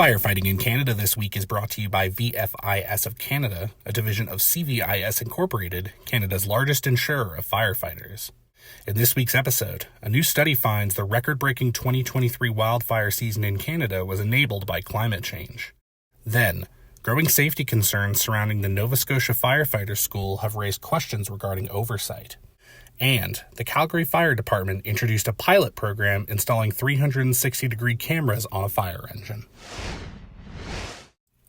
Firefighting in Canada this week is brought to you by VFIS of Canada, a division of CVIS Incorporated, Canada's largest insurer of firefighters. In this week's episode, a new study finds the record-breaking 2023 wildfire season in Canada was enabled by climate change. Then, growing safety concerns surrounding the Nova Scotia Firefighters School have raised questions regarding oversight. And the Calgary Fire Department introduced a pilot program installing 360-degree cameras on a fire engine.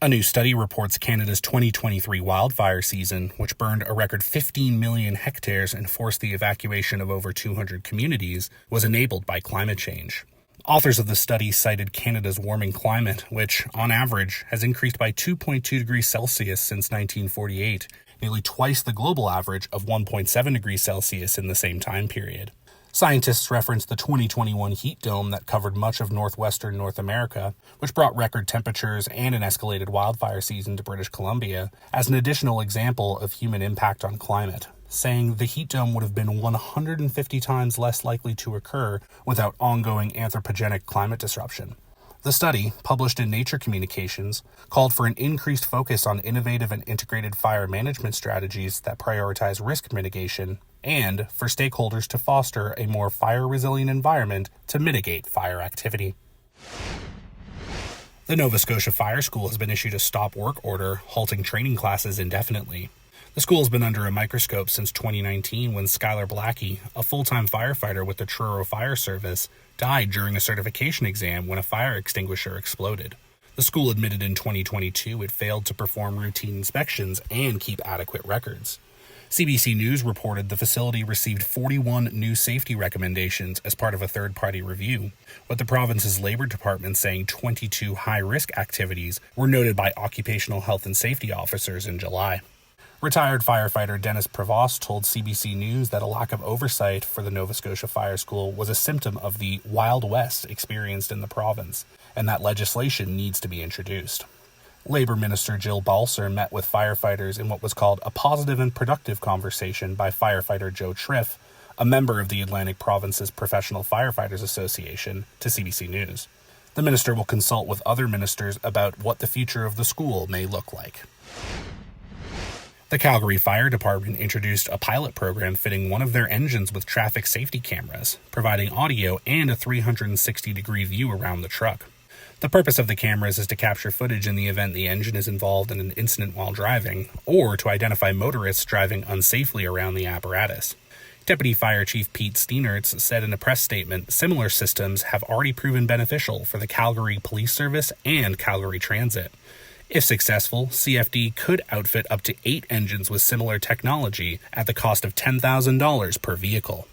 A new study reports Canada's 2023 wildfire season, which burned a record 15 million hectares and forced the evacuation of over 200 communities, was enabled by climate change. Authors of the study cited Canada's warming climate, which, on average, has increased by 2.2 degrees Celsius since 1948, nearly twice the global average of 1.7 degrees Celsius in the same time period. Scientists referenced the 2021 heat dome that covered much of northwestern North America, which brought record temperatures and an escalated wildfire season to British Columbia, as an additional example of human impact on climate, saying the heat dome would have been 150 times less likely to occur without ongoing anthropogenic climate disruption. The study, published in Nature Communications, called for an increased focus on innovative and integrated fire management strategies that prioritize risk mitigation, and for stakeholders to foster a more fire-resilient environment to mitigate fire activity. The Nova Scotia Fire School has been issued a stop work order, halting training classes indefinitely. The school has been under a microscope since 2019 when Skylar Blackie, a full-time firefighter with the Truro Fire Service, died during a certification exam when a fire extinguisher exploded. The school admitted in 2022 it failed to perform routine inspections and keep adequate records. CBC News reported the facility received 41 new safety recommendations as part of a third-party review, with the province's Labour Department saying 22 high-risk activities were noted by occupational health and safety officers in July. Retired firefighter Dennis Prevost told CBC News that a lack of oversight for the Nova Scotia Fire School was a symptom of the Wild West experienced in the province, and that legislation needs to be introduced. Labour Minister Jill Balser met with firefighters in what was called a positive and productive conversation by firefighter Joe Triff, a member of the Atlantic Province's Professional Firefighters Association, to CBC News. The minister will consult with other ministers about what the future of the school may look like. The Calgary Fire Department introduced a pilot program fitting one of their engines with traffic safety cameras, providing audio and a 360-degree view around the truck. The purpose of the cameras is to capture footage in the event the engine is involved in an incident while driving, or to identify motorists driving unsafely around the apparatus. Deputy Fire Chief Pete Steenertz said in a press statement similar systems have already proven beneficial for the Calgary Police Service and Calgary Transit. If successful, CFD could outfit up to 8 engines with similar technology at the cost of $10,000 per vehicle.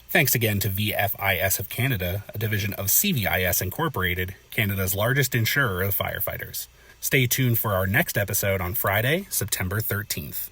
Thanks again to VFIS of Canada, a division of CVIS Incorporated, Canada's largest insurer of firefighters. Stay tuned for our next episode on Friday, September 13th.